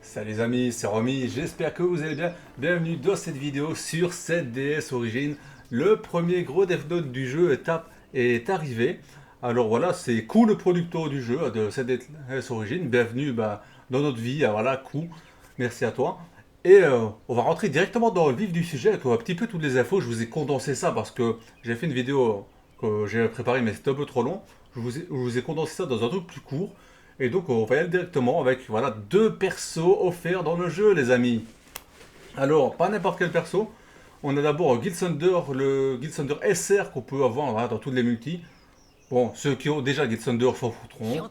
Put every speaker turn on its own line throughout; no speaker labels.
Salut les amis, c'est Romy, j'espère que vous allez bien. Bienvenue dans cette vidéo sur cette DS Origin. Le premier gros Death Note du jeu est arrivé. Alors voilà, c'est Kou le producteur du jeu de cette DS Origin. Bienvenue dans notre vie, voilà, Kou. Merci à toi. Et on va rentrer directement dans le vif du sujet avec un petit peu toutes les infos. Je vous ai condensé ça parce que j'ai fait une vidéo que j'ai préparée mais c'était un peu trop long. Je vous ai condensé ça dans un truc plus court. Et donc on va y aller directement avec voilà deux persos offerts dans le jeu les amis. Alors pas n'importe quel perso. On a d'abord Gilsunder, le Gilsunder SR qu'on peut avoir voilà, dans toutes les multis. Bon, ceux qui ont déjà Gilsunder s'en foutront.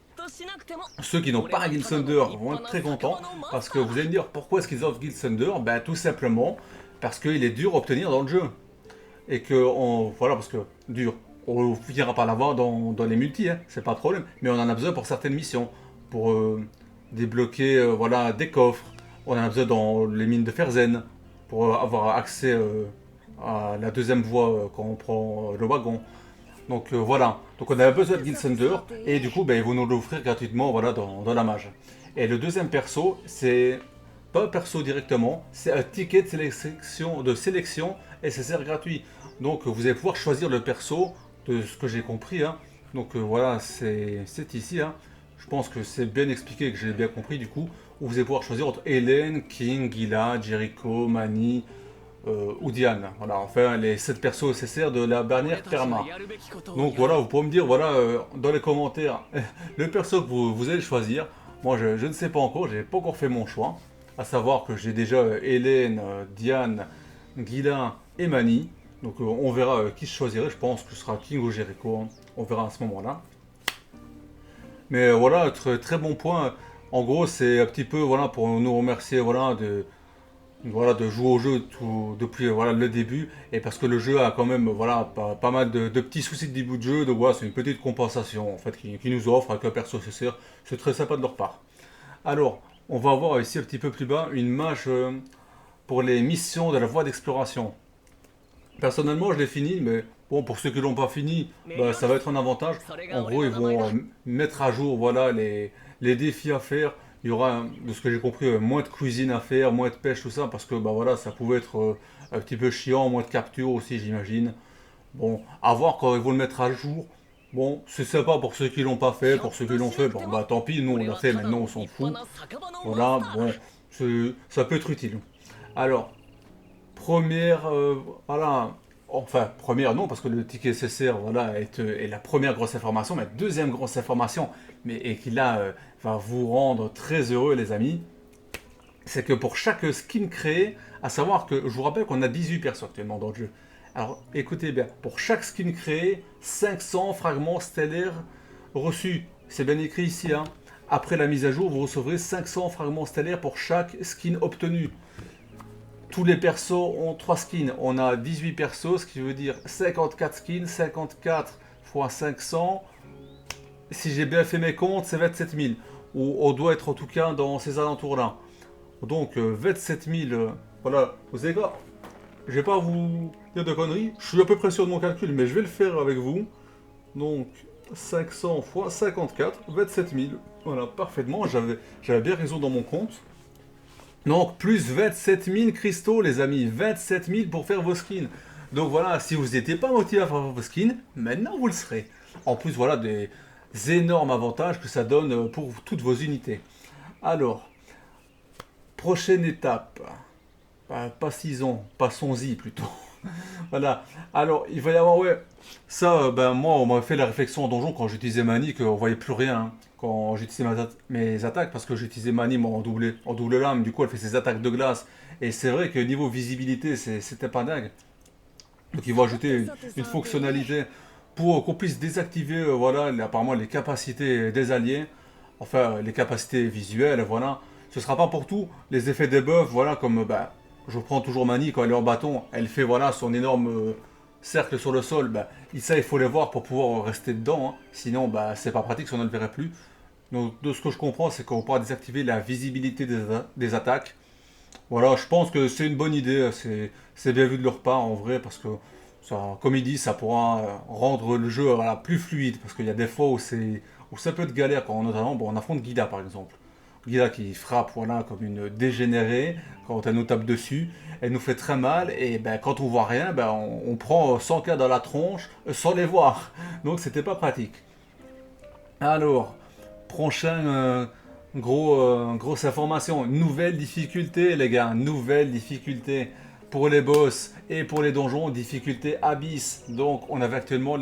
Ceux qui n'ont pas Gilsunder vont être très contents parce que vous allez me dire pourquoi est-ce qu'ils offrent Gilsunder. Ben tout simplement parce qu'il est dur à obtenir dans le jeu. Et que voilà parce que dur. On finira par l'avoir dans les multis, hein, c'est pas de problème. Mais on en a besoin pour certaines missions. Pour débloquer voilà, des coffres. On en a besoin dans les mines de Ferzen. Pour avoir accès à la deuxième voie quand on prend le wagon. Donc voilà. Donc on a besoin de Gilsunder. Et du coup, ben, ils vont nous l'offrir gratuitement voilà, dans la mage. Et le deuxième perso, c'est pas un perso directement. C'est un ticket de sélection SSR gratuit. Donc vous allez pouvoir choisir le perso de ce que j'ai compris. Hein. Donc voilà, c'est ici. Hein. Je pense que c'est bien expliqué, que j'ai bien compris du coup. Où vous allez pouvoir choisir entre Hélène, King, Gila, Jericho, Mani ou Diane. Voilà, enfin les 7 persos nécessaires de la dernière perma. Donc voilà, vous pouvez me dire voilà, dans les commentaires le perso que vous allez choisir. Moi je ne sais pas encore, j'ai pas encore fait mon choix. À savoir que j'ai déjà Hélène, Diane, Gila et Mani. Donc on verra qui je choisirai. Je pense que ce sera King ou Jericho. Hein. On verra à ce moment-là. Mais voilà, très bon point. En gros, c'est un petit peu voilà pour nous remercier voilà de jouer au jeu depuis voilà le début et parce que le jeu a quand même voilà pas mal de petits soucis de début de jeu. Donc voilà, c'est une petite compensation en fait qui nous offre avec un perso nécessaire. C'est très sympa de leur part. Alors, on va voir ici un petit peu plus bas une mage pour les missions de la voie d'exploration. Personnellement, je l'ai fini, mais bon, pour ceux qui l'ont pas fini, bah, ça va être un avantage. En gros, ils vont mettre à jour voilà, les défis à faire. Il y aura, de ce que j'ai compris, moins de cuisine à faire, moins de pêche, tout ça, parce que bah, voilà, ça pouvait être un petit peu chiant, moins de capture aussi, j'imagine. Bon, à voir quand ils vont le mettre à jour. Bon, c'est sympa pour ceux qui l'ont pas fait, pour ceux qui l'ont fait, bon bah tant pis, nous on l'a fait, maintenant on s'en fout. Voilà, bon, ça peut être utile. Alors, première, voilà, enfin première non parce que le ticket SSR voilà est la première grosse information, mais deuxième grosse information, mais et qui là va vous rendre très heureux les amis, c'est que pour chaque skin créé, à savoir que je vous rappelle qu'on a 18 persos actuellement dans le jeu. Alors écoutez bien, pour chaque skin créé, 500 fragments stellaires reçus. C'est bien écrit ici, hein. Après la mise à jour, vous recevrez 500 fragments stellaires pour chaque skin obtenu. Tous les persos ont 3 skins. On a 18 persos, ce qui veut dire 54 skins, 54 fois 500. Si j'ai bien fait mes comptes, c'est 27 000. Ou on doit être en tout cas dans ces alentours-là. Donc 27 000, voilà. Vous savez quoi? Je vais pas vous dire de conneries. Je suis à peu près sûr de mon calcul, mais je vais le faire avec vous. Donc 500 fois 54, 27 000. Voilà, parfaitement. J'avais bien raison dans mon compte. Donc plus 27 000 cristaux les amis, 27 000 pour faire vos skins. Donc voilà, si vous n'étiez pas motivé à faire vos skins, maintenant vous le serez. En plus voilà des énormes avantages que ça donne pour toutes vos unités. Alors, prochaine étape. Passons-y plutôt. Voilà. Alors, il va y avoir, ouais. Ça, ben, moi, on m'a fait la réflexion en donjon quand j'utilisais Mani qu'on voyait plus rien. Hein, quand j'utilisais mes attaques, parce que j'utilisais Mani moi, en double lame. Du coup, elle fait ses attaques de glace. Et c'est vrai que niveau visibilité, c'était pas dingue. Donc, ils vont ajouter une fonctionnalité pour qu'on puisse désactiver, voilà, apparemment, les capacités des alliés. Enfin, les capacités visuelles, voilà. Ce sera pas pour tout. Les effets debuff, voilà, comme, bah, je prends toujours Mani quand elle est en bâton, elle fait voilà son énorme cercle sur le sol. Bah, ça, il faut les voir pour pouvoir rester dedans. Hein. Sinon, bah, c'est pas pratique si on ne le verrait plus. Donc, de ce que je comprends, c'est qu'on pourra désactiver la visibilité des attaques. Voilà, je pense que c'est une bonne idée. C'est bien vu de leur part en vrai parce que ça, comme il dit, ça pourra rendre le jeu plus fluide. Parce qu'il y a des fois où ça peut être galère quand notamment bon, on affronte Guida par exemple. Gila qui frappe voilà, comme une dégénérée quand elle nous tape dessus. Elle nous fait très mal et ben, quand on voit rien, ben, on prend 100 cas dans la tronche sans les voir. Donc c'était pas pratique. Alors, prochain grosse information, nouvelle difficulté les gars, nouvelle difficulté pour les boss et pour les donjons, difficulté abyss. Donc on avait actuellement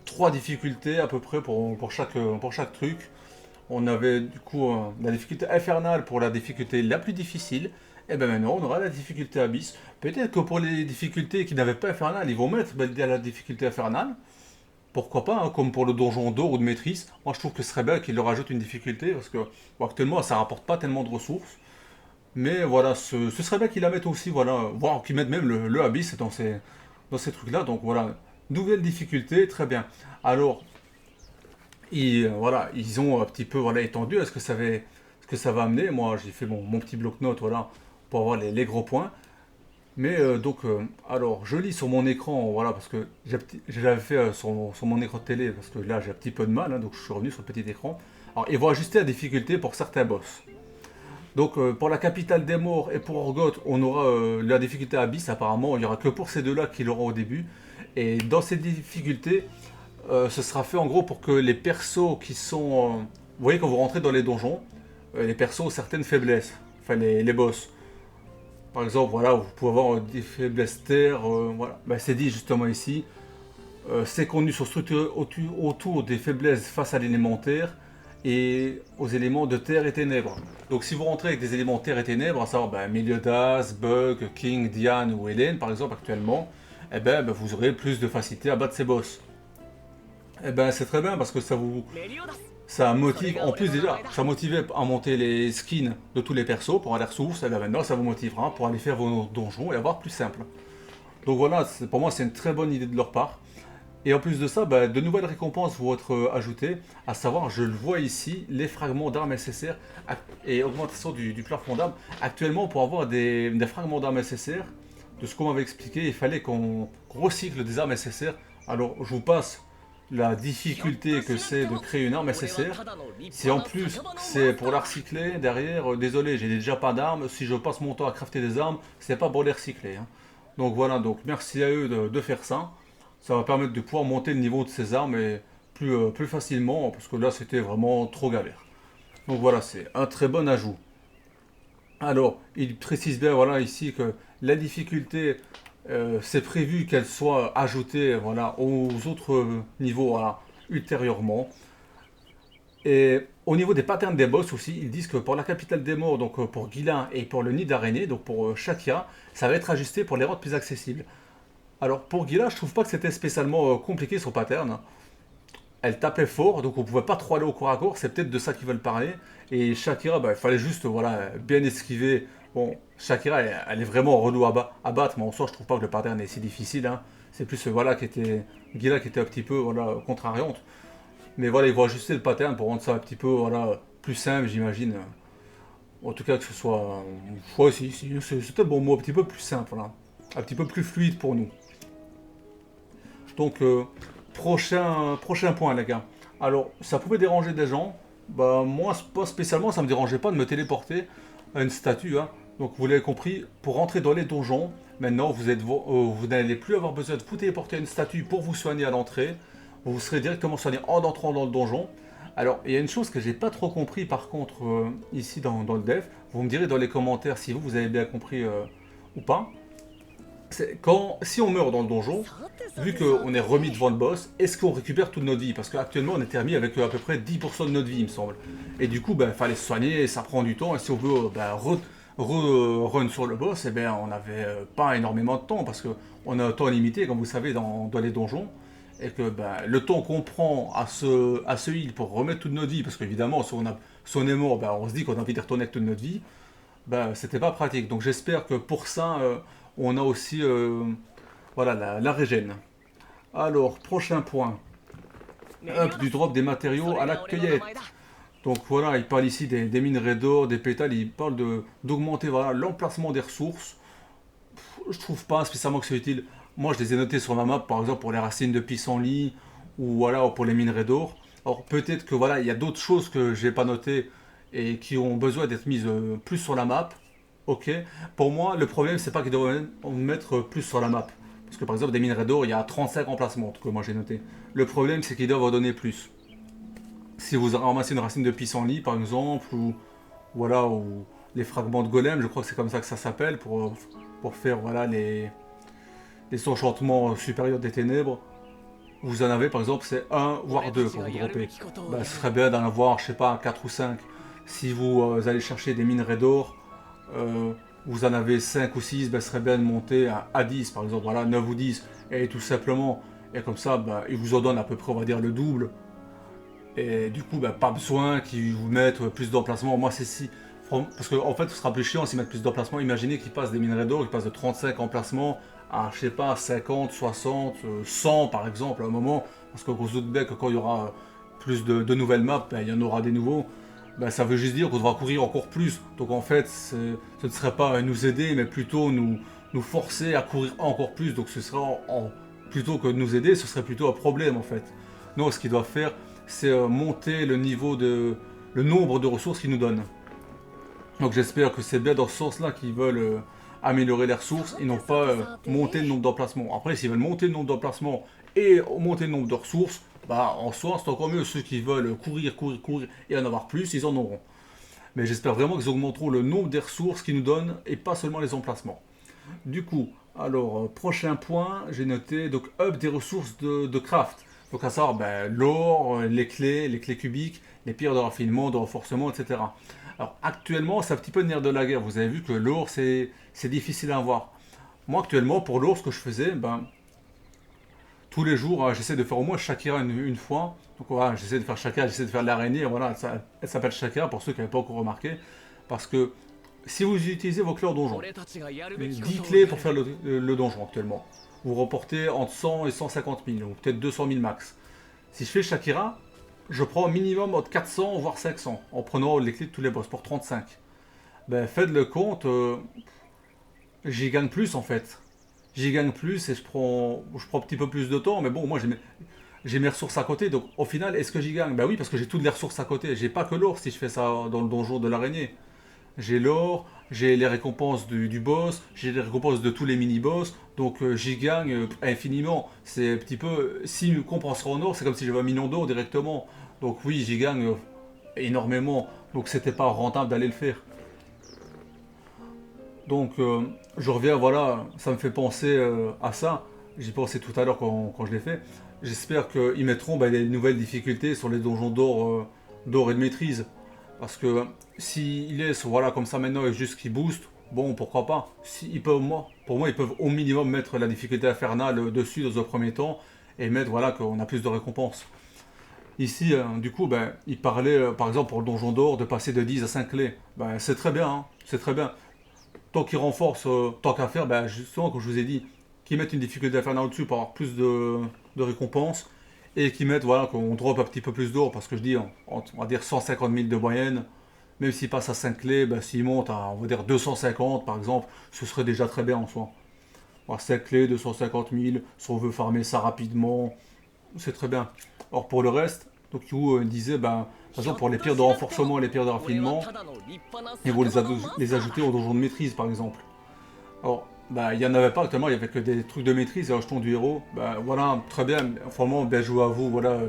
3 difficultés à peu près pour chaque truc. On avait du coup la difficulté infernale pour la difficulté la plus difficile. Et bien maintenant on aura la difficulté abyss. Peut-être que pour les difficultés qui n'avaient pas infernale, ils vont mettre la difficulté infernale. Pourquoi pas, hein, comme pour le donjon d'or ou de maîtrise. Moi je trouve que ce serait bien qu'ils leur rajoutent une difficulté parce que bon, actuellement ça rapporte pas tellement de ressources. Mais voilà, ce serait bien qu'ils la mettent aussi, voilà, voire qu'ils mettent même le abyss dans ces trucs-là. Donc voilà, nouvelle difficulté, très bien. Alors, voilà, ils ont un petit peu voilà, étendu ce que ça va amener. Moi j'ai fait mon petit bloc-notes voilà, pour avoir les gros points. Mais alors, je lis sur mon écran, voilà, parce que j'avais fait sur mon écran de télé, parce que là j'ai un petit peu de mal, hein, donc je suis revenu sur le petit écran. Alors, ils vont ajuster la difficulté pour certains boss. Donc, pour la capitale des morts et pour Orgoth, on aura la difficulté abyss, apparemment, il n'y aura que pour ces deux-là qui l'auront au début. Et dans ces difficultés, ce sera fait en gros pour que les persos qui sont. Vous voyez, quand vous rentrez dans les donjons, les persos ont certaines faiblesses, enfin les boss. Par exemple, voilà, vous pouvez avoir des faiblesses terre, voilà. Ben, c'est dit justement ici. Ces contenus sont structurés autour des faiblesses face à l'élémentaire et aux éléments de terre et ténèbres. Donc si vous rentrez avec des éléments terre et ténèbres, à savoir ben, Meliodas, Bug, King, Diane ou Hélène par exemple actuellement, eh ben, vous aurez plus de facilité à battre ces boss. Eh ben c'est très bien parce que ça motive, en plus déjà, ça motivait à monter les skins de tous les persos pour aller ressources, et bien maintenant ça vous motivera pour aller faire vos donjons et avoir plus simple. Donc voilà, pour moi c'est une très bonne idée de leur part. Et en plus de ça, bah, de nouvelles récompenses vont être ajoutées, à savoir, je le vois ici, les fragments d'armes SSR et augmentation du plafond d'armes. Actuellement, pour avoir des fragments d'armes SSR, de ce qu'on m'avait expliqué, il fallait qu'on recycle des armes SSR. Alors, je vous passe la difficulté que c'est de créer une arme SSR. Si en plus c'est pour la recycler, derrière, désolé, j'ai déjà pas d'armes, si je passe mon temps à crafter des armes, c'est pas pour les recycler, hein. Donc voilà, donc merci à eux de faire ça. Ça va permettre de pouvoir monter le niveau de ces armes et plus facilement, parce que là c'était vraiment trop galère. Donc voilà, c'est un très bon ajout. Alors, il précise bien voilà, ici que la difficulté, c'est prévu qu'elle soit ajoutée voilà, aux autres niveaux voilà, ultérieurement. Et au niveau des patterns des boss aussi, ils disent que pour la capitale des morts, donc pour Guilin et pour le nid d'araignée, donc pour Shakia, ça va être ajusté pour les rendre plus accessibles. Alors pour Gila, je trouve pas que c'était spécialement compliqué son pattern. Elle tapait fort, donc on pouvait pas trop aller au corps à corps, c'est peut-être de ça qu'ils veulent parler. Et Shakira, bah, il fallait juste voilà, bien esquiver. Bon, Shakira, elle est vraiment relou à battre, mais en soi, je trouve pas que le pattern est si difficile, hein. C'est plus voilà, Gila qui était un petit peu voilà, contrariante. Mais voilà, ils vont ajuster le pattern pour rendre ça un petit peu voilà, plus simple, j'imagine. En tout cas, que ce soit. Ouais, si, c'était le bon mot, un petit peu plus simple, voilà. Un petit peu plus fluide pour nous. Donc, prochain point, les gars. Alors, ça pouvait déranger des gens. Bah, moi, pas spécialement, ça me dérangeait pas de me téléporter à une statue, hein. Donc, vous l'avez compris, pour rentrer dans les donjons, maintenant, vous n'allez plus avoir besoin de vous téléporter à une statue pour vous soigner à l'entrée. Vous serez directement soigné en entrant dans le donjon. Alors, il y a une chose que j'ai pas trop compris, par contre, ici dans le dev. Vous me direz dans les commentaires si vous avez bien compris ou pas. Si on meurt dans le donjon, vu qu'on est remis devant le boss, est-ce qu'on récupère toute notre vie? Parce qu'actuellement on était remis avec à peu près 10% de notre vie il me semble. Et du coup il fallait se soigner, ça prend du temps, et si on veut run sur le boss, on n'avait pas énormément de temps, parce qu'on a un temps limité comme vous savez dans les donjons, et que le temps qu'on prend à ce heal pour remettre toute notre vie, parce qu'évidemment si on est mort, on se dit qu'on a envie de retourner avec toute notre vie, c'était pas pratique. Donc j'espère que pour ça on a aussi voilà, la régène. Alors, prochain point. Up du drop des matériaux à la cueillette. Donc voilà, il parle ici des minerais d'or, des pétales, il parle d'augmenter voilà, l'emplacement des ressources. Je trouve pas spécialement que c'est utile. Moi, je les ai notés sur ma map, par exemple pour les racines de pissenlit ou voilà, pour les minerais d'or. Alors peut-être que voilà, il y a d'autres choses que j'ai pas notées et qui ont besoin d'être mises plus sur la map, ok. Pour moi, le problème, c'est pas qu'ils doivent en mettre plus sur la map. Parce que par exemple, des minerais d'or, il y a 35 emplacements, que moi j'ai noté. Le problème, c'est qu'ils doivent en donner plus. Si vous ramassez une racine de pissenlit, par exemple, ou voilà, ou les fragments de golem, je crois que c'est comme ça que ça s'appelle, pour faire voilà, les enchantements supérieurs des ténèbres, vous en avez par exemple, c'est un voire 2 pour vous dropper. Bah, ce serait bien d'en avoir, je sais pas, 4 ou 5. Si vous allez chercher des minerais d'or, vous en avez 5 ou 6, bah, ce serait bien de monter à 10 par exemple, voilà, 9 ou 10. Et tout simplement, et comme ça, bah, ils vous en donnent à peu près, on va dire, le double. Et du coup, bah, pas besoin qu'ils vous mettent plus d'emplacements. Moi, c'est si. Parce qu'en fait, ce sera plus chiant s'ils mettent plus d'emplacements. Imaginez qu'ils passent des minerais d'or, ils passent de 35 emplacements à, je sais pas, 50, 60, 100 par exemple, à un moment. Parce qu'on se doute bien que quand il y aura plus de nouvelles maps, ben, il y en aura des nouveaux. Ben, ça veut juste dire qu'on devra courir encore plus. Donc en fait, ce ne serait pas nous aider, mais plutôt nous forcer à courir encore plus. Donc ce sera plutôt que de nous aider, ce serait plutôt un problème en fait. Non, ce qu'ils doivent faire, c'est monter le niveau le nombre de ressources qu'ils nous donnent. Donc j'espère que c'est bien dans ce sens-là qu'ils veulent améliorer les ressources et non pas monter le nombre d'emplacements. Après, s'ils veulent monter le nombre d'emplacements et monter le nombre de ressources, bah en soi c'est encore mieux. Ceux qui veulent courir, courir, courir et en avoir plus, ils en auront. Mais j'espère vraiment qu'ils augmenteront le nombre des ressources qu'ils nous donnent et pas seulement les emplacements. Du coup, alors prochain point, j'ai noté donc up des ressources de craft. Donc à savoir ben, l'or, les clés cubiques, les pierres de raffinement, de renforcement, etc. Alors actuellement, c'est un petit peu le nerf de la guerre. Vous avez vu que l'or, c'est difficile à avoir. Moi actuellement, pour l'or, ce que je faisais, ben, tous les jours, j'essaie de faire au moins Shakira une fois. Donc voilà, j'essaie de faire Shakira, j'essaie de faire l'araignée. Voilà, elle s'appelle Shakira pour ceux qui n'avaient pas encore remarqué. Parce que si vous utilisez vos clés en donjon, 10 clés pour faire le donjon actuellement, vous reportez entre 100 et 150 000, ou peut-être 200 000 max. Si je fais Shakira, je prends minimum entre 400 voire 500 en prenant les clés de tous les boss pour 35. Ben faites le compte, j'y gagne plus en fait. J'y gagne plus et je prends un petit peu plus de temps, mais bon, moi j'ai mes ressources à côté, donc au final, est-ce que j'y gagne? Ben oui, parce que j'ai toutes les ressources à côté. J'ai pas que l'or si je fais ça dans le donjon de l'araignée. J'ai l'or, j'ai les récompenses du boss, j'ai les récompenses de tous les mini-boss, donc j'y gagne infiniment. C'est un petit peu, si une compense en or, c'est comme si j'avais 1 million d'or directement. Donc oui, j'y gagne énormément, donc c'était pas rentable d'aller le faire. Donc je reviens, voilà, ça me fait penser à ça. J'y pensais tout à l'heure quand je l'ai fait. J'espère qu'ils mettront bah, des nouvelles difficultés sur les donjons d'or et de maîtrise. Parce que s'ils laissent voilà, comme ça maintenant et juste qu'ils boostent, bon pourquoi pas. Si, pour moi, ils peuvent au minimum mettre la difficulté infernale dessus dans un premier temps et mettre voilà, qu'on a plus de récompenses. Ici, du coup, ben, il parlait, par exemple, pour le donjon d'or, de passer de 10 à 5 clés. Ben, c'est très bien, hein, c'est très bien. Tant qu'ils renforcent, tant qu'à faire, ben, justement, comme je vous ai dit, qu'ils mettent une difficulté infernale au-dessus pour avoir plus de récompenses et qu'ils mettent, voilà, qu'on drop un petit peu plus d'or, parce que je dis, on va dire 150 000 de moyenne, même s'ils passent à 5 clés, ben, s'ils montent à, on va dire 250 par exemple, ce serait déjà très bien en soi. Alors, 5 clés, 250 000, si on veut farmer ça rapidement, c'est très bien. Or pour le reste, donc il disait, ben, par exemple pour les pierres de renforcement et les pierres de raffinement, ils vont les ajouter au donjon de maîtrise par exemple. Alors, bah, il n'y en avait pas actuellement, il n'y avait que des trucs de maîtrise et un jeton du héros. Bah, voilà, très bien, vraiment, bien joué à vous, voilà,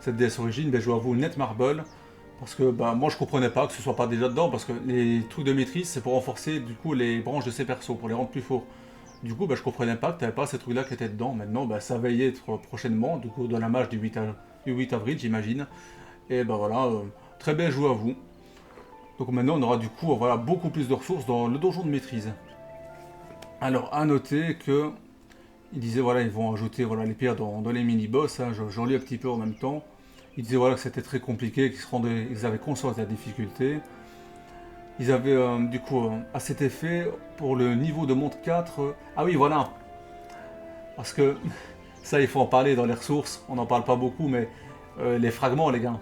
cette déesse origine, bien joué à vous, Netmarble. Parce que bah, moi je comprenais pas que ce soit pas déjà dedans, parce que les trucs de maîtrise c'est pour renforcer du coup les branches de ces persos, pour les rendre plus forts. Du coup bah, je comprenais pas que tu n'avais pas ces trucs là qui étaient dedans. Maintenant bah, ça va y être prochainement, du coup dans la mage du 8 avril j'imagine. Et bah voilà, très bien joué à vous. Donc maintenant on aura du coup voilà, beaucoup plus de ressources dans le donjon de maîtrise. Alors à noter que il disait voilà ils vont ajouter voilà les pierres dans les mini-boss, hein, j'en lis un petit peu en même temps. Il disait voilà que c'était très compliqué, qu'ils avaient conscience de la difficulté. Ils avaient du coup à cet effet pour le niveau de monde 4. Ah oui voilà, parce que ça il faut en parler dans les ressources, on n'en parle pas beaucoup mais les fragments les gars.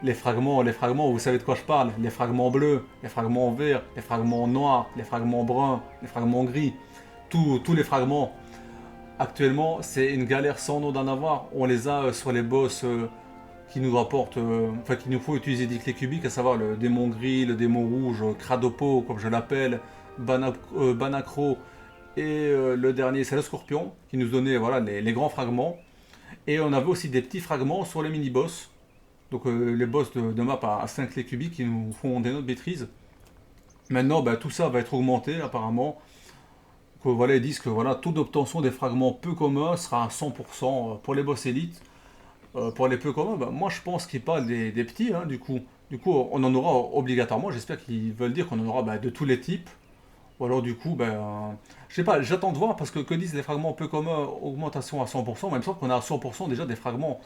Les fragments, vous savez de quoi je parle. Les fragments bleus, les fragments verts, les fragments noirs, les fragments bruns, les fragments gris. Tous les fragments. Actuellement, c'est une galère sans nom d'en avoir. On les a sur les boss qui nous rapporte, enfin qu'il nous faut utiliser des clés cubiques, à savoir le démon gris, le démon rouge, Cradopo comme je l'appelle, Banacro et le dernier c'est le scorpion qui nous donnait voilà, les grands fragments. Et on avait aussi des petits fragments sur les mini-boss. Donc les boss de map à 5 clés cubiques qui nous font des notes maîtrise. Maintenant bah, tout ça va être augmenté apparemment. Donc, voilà, ils disent que voilà, taux d'obtention des fragments peu communs sera à 100% pour les boss élites. Pour les peu communs, bah, moi je pense qu'ils parlent des petits, hein, du coup. Du coup, on en aura obligatoirement, j'espère qu'ils veulent dire qu'on en aura bah, de tous les types. Ou alors du coup, ben, je sais pas, j'attends de voir parce que disent les fragments peu communs, augmentation à 100%, mais il me semble qu'on a à 100% déjà des fragments.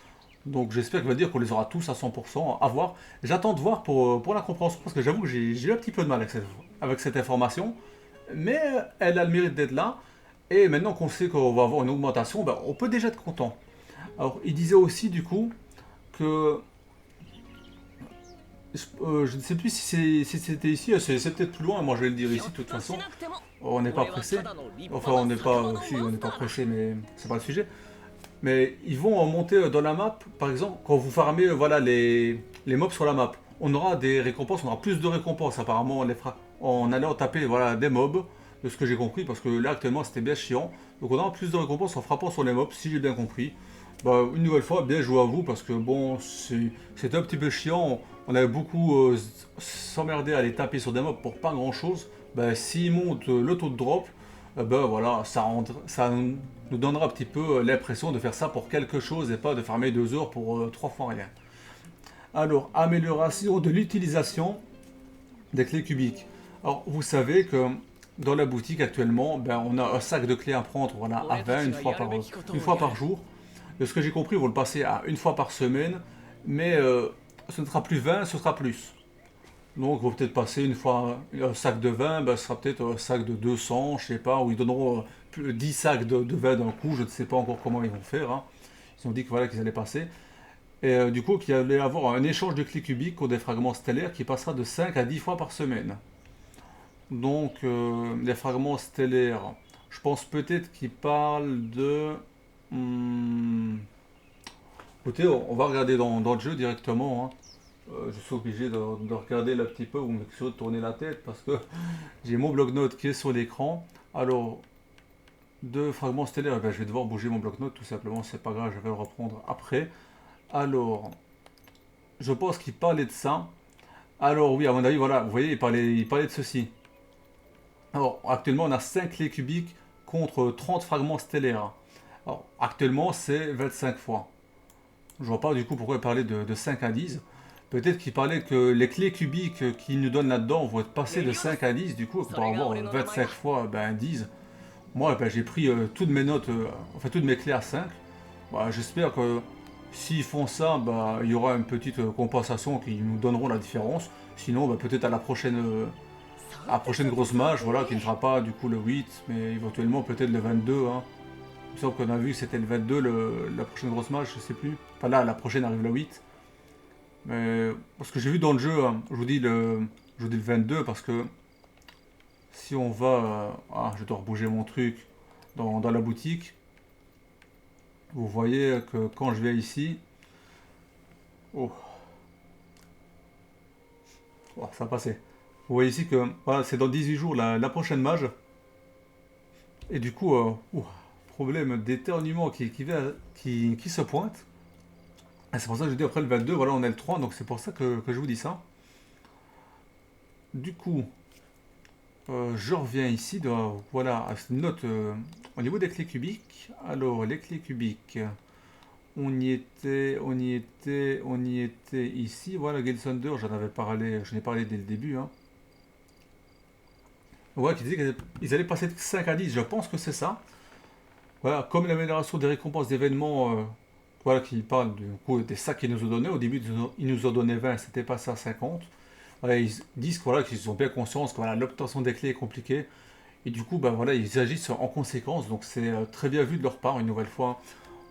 Donc j'espère qu'il va dire qu'on les aura tous à 100%, à voir. J'attends de voir pour la compréhension parce que j'avoue que j'ai eu un petit peu de mal avec cette information, mais elle a le mérite d'être là. Et maintenant qu'on sait qu'on va avoir une augmentation, ben, on peut déjà être content. Alors il disait aussi du coup que je ne sais plus si c'était ici, c'est peut-être plus loin, moi je vais le dire ici de toute façon. On n'est pas pressé. Enfin, on n'est pas. Si, on n'est pas pressé, mais c'est pas le sujet. Mais ils vont monter dans la map, par exemple, quand vous farmez voilà, les mobs sur la map. On aura des récompenses, on aura plus de récompenses apparemment en allant taper voilà, des mobs, de ce que j'ai compris, parce que là actuellement c'était bien chiant. Donc on aura plus de récompenses en frappant sur les mobs, si j'ai bien compris. Bah, une nouvelle fois, bien joué à vous, parce que bon, c'était un petit peu chiant. On avait beaucoup s'emmerdé à aller taper sur des mobs pour pas grand chose. Bah, s'ils montent le taux de drop, ben voilà, ça nous donnera un petit peu l'impression de faire ça pour quelque chose et pas de farmer 2 heures pour 3 fois rien. Alors, amélioration de l'utilisation des clés cubiques. Alors, vous savez que dans la boutique actuellement, ben, on a un sac de clés à prendre voilà, à 20 une fois par jour. De ce que j'ai compris, vous le passez à une fois par semaine, mais ce ne sera plus 20, ce sera plus. Donc, vous peut-être passer une fois un sac de 20, ben, ce sera peut-être un sac de 200, je sais pas, ou ils donneront 10 sacs de 20 d'un coup, je ne sais pas encore comment ils vont faire. Hein. Ils ont dit que voilà qu'ils allaient passer. Et du coup, qu'il allait avoir un échange de clés cubiques ou des fragments stellaires qui passera de 5 à 10 fois par semaine. Donc, les fragments stellaires, je pense peut-être qu'ils parlent de. Hmm, écoutez, on va regarder dans le jeu directement. Hein. Je suis obligé de regarder là un petit peu ou de tourner la tête parce que j'ai mon bloc-notes qui est sur l'écran. Alors, deux fragments stellaires, eh ben, je vais devoir bouger mon bloc-notes tout simplement, c'est pas grave, je vais le reprendre après. Alors, je pense qu'il parlait de ça. Alors oui, à mon avis, voilà, vous voyez, il parlait de ceci. Alors, actuellement, on a 5 clés cubiques contre 30 fragments stellaires. Alors, actuellement, c'est 25 fois. Je vois pas du coup pourquoi il parlait de 5 à 10. Peut-être qu'il parlait que les clés cubiques qu'il nous donnent là-dedans vont être passées de 5 à 10, du coup, pour avoir 25 fois ben, 10. Moi, ben, j'ai pris toutes mes notes, enfin toutes mes clés à 5. Bah, j'espère que s'ils font ça, bah, il y aura une petite compensation qui nous donneront la différence. Sinon, bah, peut-être à la prochaine grosse mage, voilà, qui ne sera pas du coup le 8, mais éventuellement peut-être le 22. Hein. Il me semble qu'on a vu que c'était le 22, la prochaine grosse mage, je sais plus. Enfin là, la prochaine arrive le 8. Mais parce que j'ai vu dans le jeu, hein, je vous dis le 22 parce que si on va... ah, je dois rebouger mon truc dans la boutique. Vous voyez que quand je vais ici... Oh, oh, ça a passé. Vous voyez ici que voilà, c'est dans 18 jours la prochaine mage. Et du coup, problème d'éternuement qui se pointe. Et c'est pour ça que je dis après le 22, voilà, on est le 3, donc c'est pour ça que je vous dis ça. Du coup, je reviens ici, voilà, à cette note au niveau des clés cubiques. Alors, les clés cubiques, on y était ici. Voilà, Gale Thunder, j'en ai parlé dès le début. Hein. Ouais, qui disait qu'ils allaient passer de 5 à 10, je pense que c'est ça. Voilà, comme l'amélioration des récompenses d'événements, voilà, qui parle du coup des sacs qu'ils nous ont donnés. Au début, ils nous ont donné 20, c'était passé à 50. Voilà, ils disent voilà, qu'ils ont bien conscience que voilà, l'obtention des clés est compliquée. Et du coup, ben, voilà, ils agissent en conséquence. Donc c'est très bien vu de leur part, une nouvelle fois.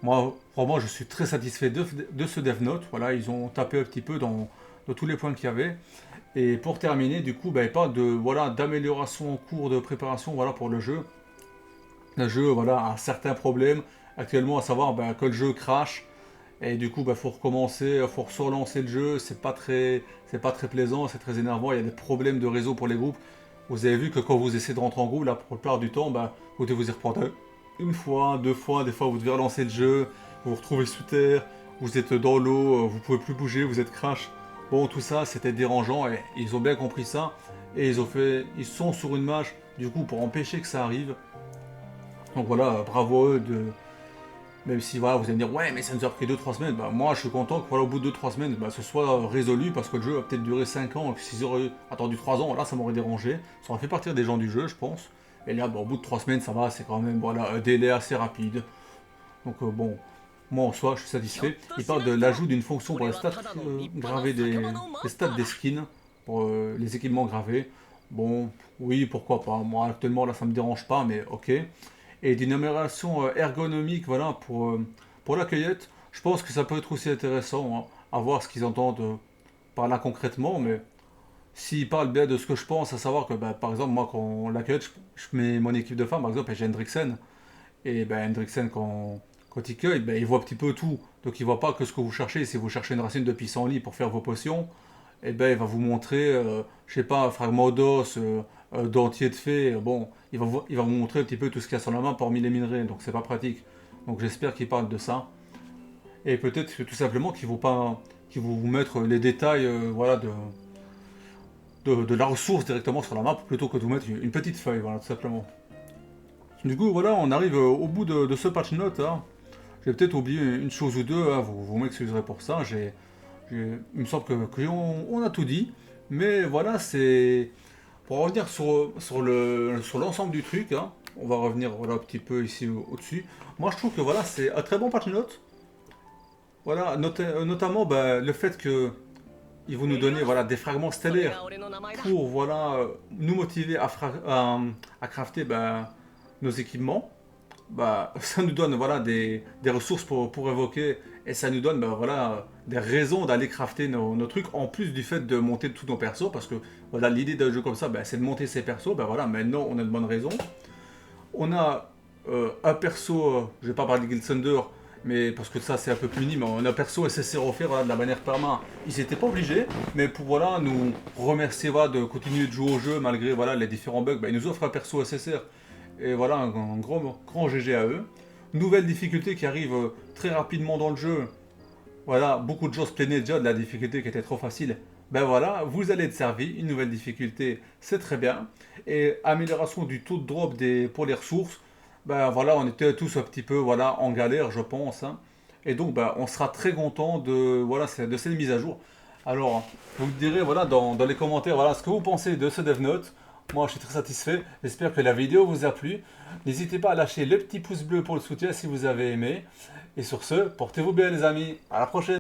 Moi, vraiment, je suis très satisfait de ce Dev Note. Voilà, ils ont tapé un petit peu dans tous les points qu'il y avait. Et pour terminer, du coup, ben, il parle de voilà, d'amélioration en cours de préparation voilà, pour le jeu. Le jeu voilà, a certains problèmes actuellement, à savoir ben, que le jeu crache Et du coup, bah, faut recommencer, faut relancer le jeu. C'est pas très plaisant, c'est très énervant. Il y a des problèmes de réseau pour les groupes. Vous avez vu que quand vous essayez de rentrer en groupe, la plupart du temps, bah, vous devez vous y reprendre une fois, deux fois. Des fois, vous devez relancer le jeu. Vous vous retrouvez sous terre. Vous êtes dans l'eau. Vous pouvez plus bouger. Vous êtes crash. Bon, tout ça, c'était dérangeant. Et ils ont bien compris ça. Et ils sont sur une marche, du coup, pour empêcher que ça arrive. Donc voilà, bravo à eux de, même si voilà, vous allez me dire, ouais, mais ça nous a pris 2-3 semaines. Bah, moi, je suis content que voilà, au bout de 2-3 semaines, bah, ce soit résolu parce que le jeu a peut-être duré 5 ans. Et s'ils auraient attendu 3 ans, là, ça m'aurait dérangé. Ça aurait fait partir des gens du jeu, je pense. Et là, bah, au bout de 3 semaines, ça va, c'est quand même voilà, un délai assez rapide. Donc, bon, moi en soi, je suis satisfait. Il parle de l'ajout d'une fonction pour les stats gravés des stats des skins, pour les équipements gravés. Bon, oui, pourquoi pas. Moi, actuellement, là, ça me dérange pas, mais ok et d'une amélioration ergonomique voilà, pour la cueillette. Je pense que ça peut être aussi intéressant, hein, à voir ce qu'ils entendent par là concrètement, mais s'ils parlent bien de ce que je pense, à savoir que bah, par exemple, moi quand la cueillette, je mets mon équipe de femmes, par exemple, et j'ai Hendrixen, et ben Hendrixen, quand il cueille, ben, il voit un petit peu tout. Donc il voit pas que ce que vous cherchez. Si vous cherchez une racine de pissenlit pour faire vos potions, et ben, il va vous montrer, je sais pas, un fragment d'os, dentier de fée. Bon, il va vous montrer un petit peu tout ce qu'il y a sur la main parmi les minerais. Donc c'est pas pratique. Donc j'espère qu'il parle de ça. Et peut-être que tout simplement qu'il vont vous mettre les détails voilà, de la ressource directement sur la map plutôt que de vous mettre une petite feuille, voilà, tout simplement. Du coup, voilà, on arrive au bout de ce patch note, hein. J'ai peut-être oublié une chose ou deux, hein, vous m'excuserez pour ça. Il me semble on a tout dit. Mais voilà, c'est. Pour revenir sur l'ensemble du truc, hein, on va revenir voilà, un petit peu ici au-dessus. Moi, je trouve que voilà, c'est un très bon patch note. Voilà, notamment bah, le fait que ils vont nous donner voilà, des fragments stellaires pour voilà, nous motiver à crafter bah, nos équipements. Bah, ça nous donne voilà, des ressources pour évoquer et ça nous donne bah, voilà, des raisons d'aller crafter nos trucs en plus du fait de monter tous nos persos parce que voilà, l'idée d'un jeu comme ça bah, c'est de monter ses persos. Bah, voilà, maintenant on a de bonnes raisons. On a un perso, je vais pas parler de Guild Thunder, mais parce que ça c'est un peu plus minime, on a un perso SSR offert voilà, de la manière perma. Ils n'étaient pas obligés, mais pour voilà, nous remercier voilà, de continuer de jouer au jeu malgré voilà, les différents bugs, bah, ils nous offrent un perso SSR. Et voilà, un grand GG à eux. Nouvelle difficulté qui arrive très rapidement dans le jeu. Voilà, beaucoup de gens se plaignaient déjà de la difficulté qui était trop facile. Ben voilà, vous allez être servi, une nouvelle difficulté, c'est très bien. Et amélioration du taux de drop pour les ressources. Ben voilà, on était tous un petit peu voilà, en galère, je pense, hein. Et donc, ben, on sera très content voilà, de cette mise à jour. Alors, vous me direz voilà, dans les commentaires voilà, ce que vous pensez de ce DevNote. Moi, je suis très satisfait. J'espère que la vidéo vous a plu. N'hésitez pas à lâcher le petit pouce bleu pour le soutien si vous avez aimé. Et sur ce, portez-vous bien les amis. À la prochaine.